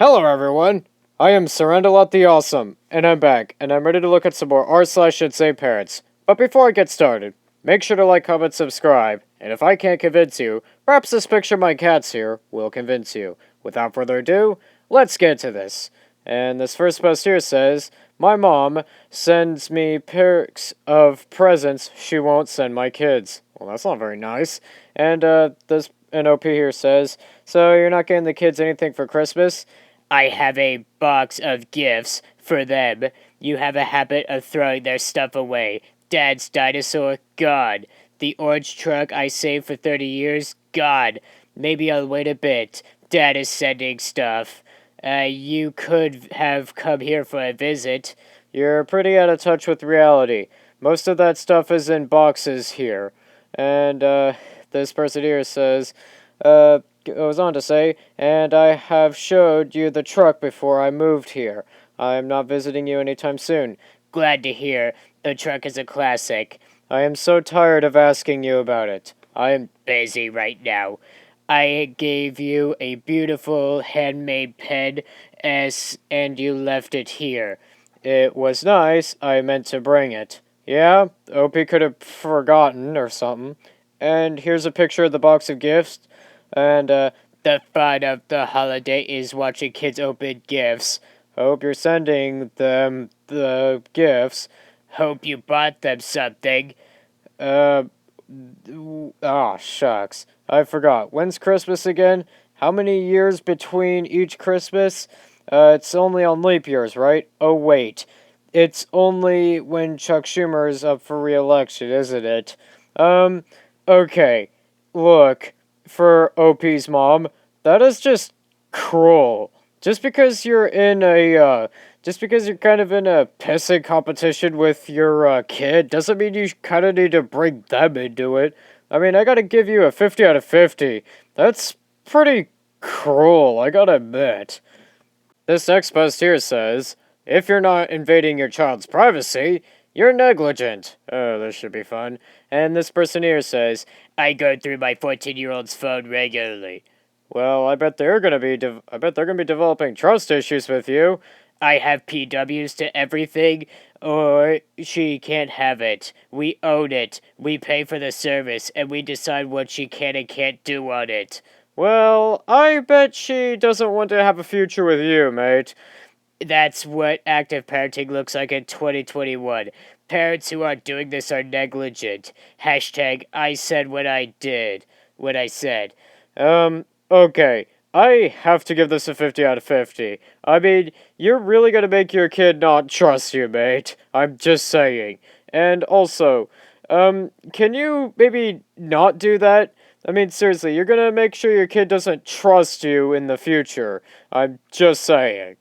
Hello everyone, I am Surrendelot the Awesome, and I'm back, and I'm ready to look at some more r/InsaneParents. But before I get started, make sure to like, comment, subscribe, and if I can't convince you, perhaps this picture of my cats here will convince you. Without further ado, let's get to this. And this first post here says, my mom sends me pics of presents she won't send my kids. Well, that's not very nice. And this OP here says, so you're not getting the kids anything for Christmas? I have a box of gifts for them. You have a habit of throwing their stuff away. Dad's dinosaur, gone. The orange truck I saved for 30 years, gone. Maybe I'll wait a bit. Dad is sending stuff. You could have come here for a visit. You're pretty out of touch with reality. Most of that stuff is in boxes here. And, this person here says, goes on to say, and I have showed you the truck before I moved here. I'm not visiting you anytime soon. Glad to hear. The truck is a classic. I am so tired of asking you about it. I am busy right now. I gave you a beautiful handmade pen, and you left it here. It was nice. I meant to bring it. Yeah, Opie could have forgotten or something. And here's a picture of the box of gifts. And, the fun of the holiday is watching kids open gifts. Hope you're sending them the gifts. Hope you bought them something. Shucks. I forgot. When's Christmas again? How many years between each Christmas? It's only on leap years, right? Oh, wait. It's only when Chuck Schumer is up for re-election, isn't it? Okay. Look, for OP's mom, that is just cruel. Just because you're kind of in a pissing competition with your, kid, doesn't mean you kind of need to bring them into it. I mean, I gotta give you a 50 out of 50. That's pretty cruel, I gotta admit. This next post here says, if you're not invading your child's privacy, you're negligent. Oh, this should be fun. And this person here says, I go through my 14-year-old's phone regularly. Well, I bet they're gonna be developing trust issues with you. I have PWs to everything, or she can't have it. We own it. We pay for the service, and we decide what she can and can't do on it. Well, I bet she doesn't want to have a future with you, mate. That's what active parenting looks like in 2021. Parents who aren't doing this are negligent. Hashtag I said what I did. What I said. Okay. I have to give this a 50 out of 50. I mean, you're really gonna make your kid not trust you, mate. I'm just saying. And also, can you maybe not do that? I mean, seriously, you're gonna make sure your kid doesn't trust you in the future. I'm just saying.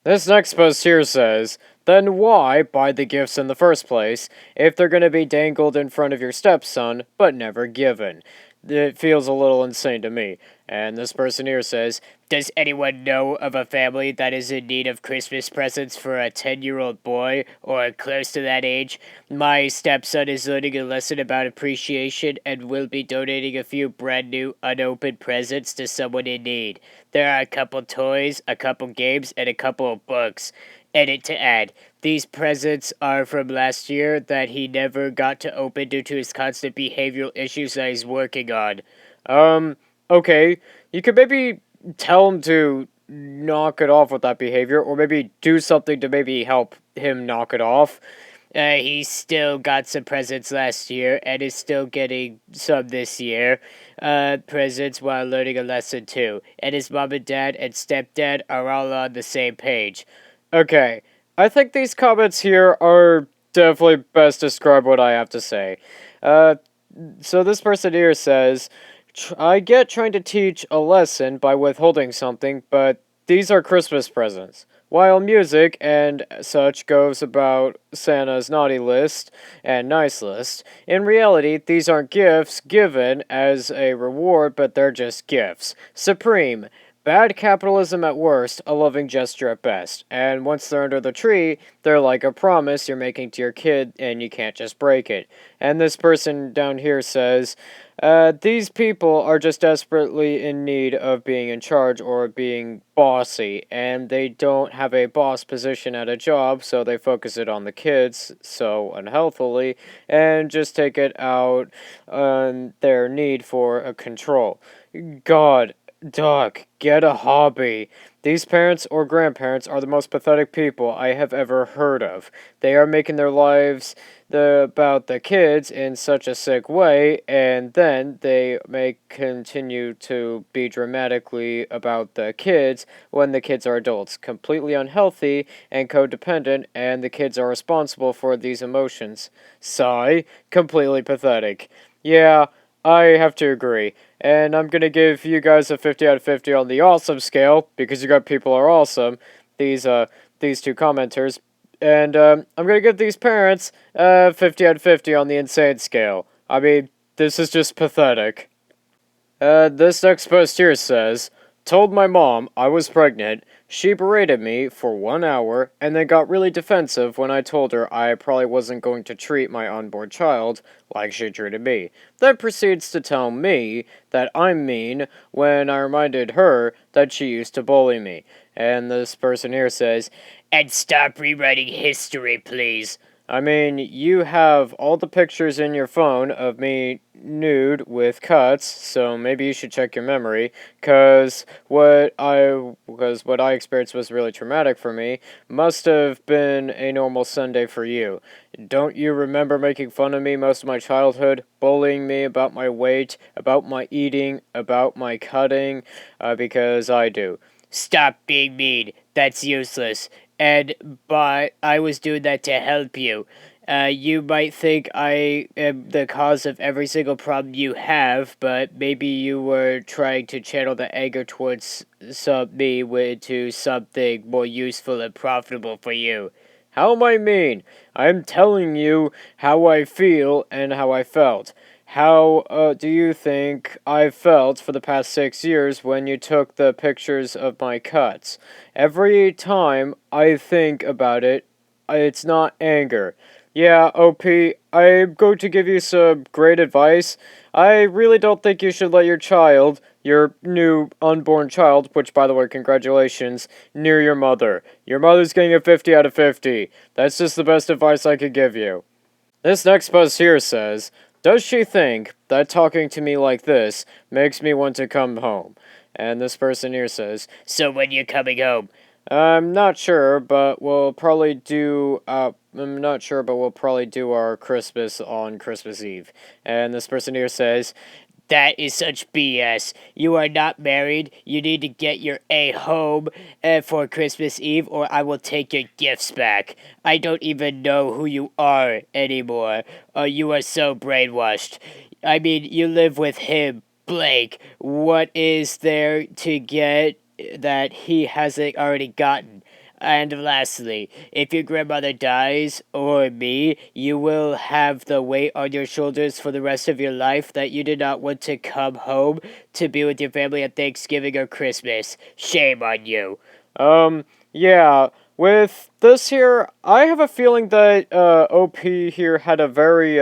This next post here says, then why buy the gifts in the first place if they're going to be dangled in front of your stepson but never given? It feels a little insane to me. And this person here says, does anyone know of a family that is in need of Christmas presents for a 10-year-old boy or close to that age? My stepson is learning a lesson about appreciation and will be donating a few brand new unopened presents to someone in need. There are a couple toys, a couple games, and a couple of books. Edit to add, these presents are from last year that he never got to open due to his constant behavioral issues that he's working on. Okay, you could maybe tell him to knock it off with that behavior, or maybe do something to maybe help him knock it off. He still got some presents last year, and is still getting some this year. Presents while learning a lesson too. And his mom and dad and stepdad are all on the same page. Okay, I think these comments here are definitely best describe what I have to say. So this person here says, I get trying to teach a lesson by withholding something, but these are Christmas presents. While music and such goes about Santa's naughty list and nice list, in reality, these aren't gifts given as a reward, but they're just gifts. Supreme. Bad capitalism at worst, a loving gesture at best. And once they're under the tree, they're like a promise you're making to your kid, and you can't just break it. And this person down here says, These people are just desperately in need of being in charge or being bossy, and they don't have a boss position at a job, so they focus it on the kids so unhealthily and just take it out on their need for a control. God, Doc, get a hobby. These parents or grandparents are the most pathetic people I have ever heard of. They are making their lives about the kids in such a sick way, and then they may continue to be dramatically about the kids when the kids are adults, completely unhealthy and codependent, and the kids are responsible for these emotions. Sigh, completely pathetic. Yeah, I have to agree. And I'm gonna give you guys a 50 out of 50 on the awesome scale, because you got people are awesome. These these two commenters. And I'm gonna give these parents 50 out of 50 on the insane scale. I mean, this is just pathetic. This next post here says, told my mom I was pregnant. She berated me for 1 hour and then got really defensive when I told her I probably wasn't going to treat my unborn child like she treated me. Then proceeds to tell me that I'm mean when I reminded her that she used to bully me. And this person here says, and stop rewriting history, please. I mean, you have all the pictures in your phone of me nude with cuts, so maybe you should check your memory, because what I experienced was really traumatic for me. Must have been a normal Sunday for you. Don't you remember making fun of me most of my childhood, bullying me about my weight, about my eating, about my cutting? Because I do. Stop being mean. That's useless. But I was doing that to help you. You might think I am the cause of every single problem you have, but maybe you were trying to channel the anger towards me into something more useful and profitable for you. How am I mean? I'm telling you how I feel and how I felt. How do you think I felt for the past 6 years when you took the pictures of my cuts? Every time I think about it, it's not anger. Yeah, OP, I'm going to give you some great advice. I really don't think you should let your new unborn child, which by the way, congratulations, near your mother. Your mother's getting a 50 out of 50. That's just the best advice I could give you. This next post here says, does she think that talking to me like this makes me want to come home? And this person here says, so when you're coming home? I'm not sure, but we'll probably do, I'm not sure, but we'll probably do our Christmas on Christmas Eve. And this person here says, that is such BS. You are not married. You need to get your A home for Christmas Eve, or I will take your gifts back. I don't even know who you are anymore. You are so brainwashed. I mean, you live with him, Blake. What is there to get that he hasn't already gotten? And lastly, if your grandmother dies, or me, you will have the weight on your shoulders for the rest of your life that you did not want to come home to be with your family at Thanksgiving or Christmas. Shame on you. Yeah. With this here, I have a feeling that OP here had a very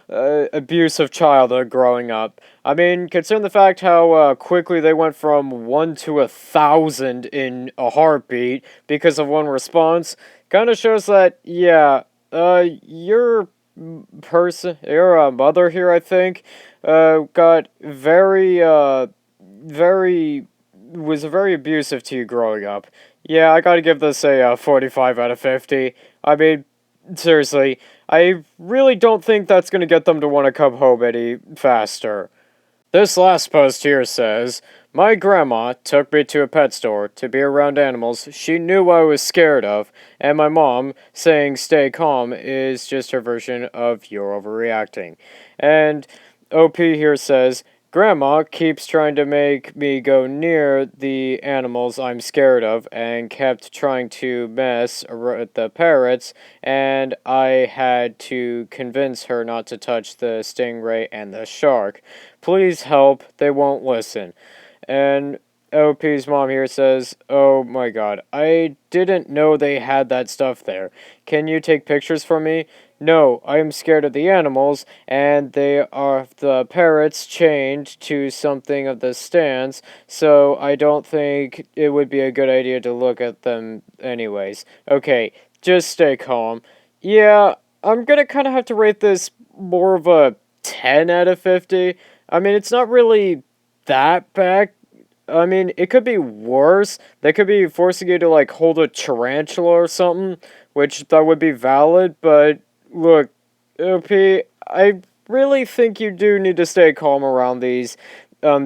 abusive childhood growing up. I mean, considering the fact how quickly they went from 1 to 1,000 in a heartbeat because of one response, kind of shows that, yeah, your mother here, I think, got was very abusive to you growing up. Yeah, I gotta give this a 45 out of 50. I mean, seriously, I really don't think that's gonna get them to want to come home any faster. This last post here says, my grandma took me to a pet store to be around animals she knew I was scared of, and my mom saying stay calm is just her version of you're overreacting. And OP here says, Grandma keeps trying to make me go near the animals I'm scared of and kept trying to mess with the parrots, and I had to convince her not to touch the stingray and the shark. Please help, they won't listen. And OP's mom here says, oh my god, I didn't know they had that stuff there. Can you take pictures for me? No, I am scared of the animals, and the parrots chained to something of the stands, so I don't think it would be a good idea to look at them anyways. Okay, just stay calm. Yeah, I'm gonna kind of have to rate this more of a 10 out of 50. I mean, it's not really that bad. I mean, it could be worse. They could be forcing you to, like, hold a tarantula or something, which that would be valid, but look, OP, I really think you do need to stay calm around these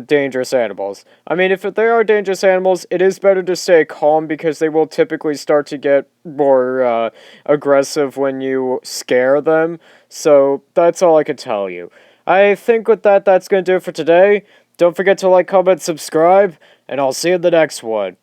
dangerous animals. I mean, if they are dangerous animals, it is better to stay calm because they will typically start to get more aggressive when you scare them. So that's all I can tell you. I think with that, that's going to do it for today. Don't forget to like, comment, subscribe, and I'll see you in the next one.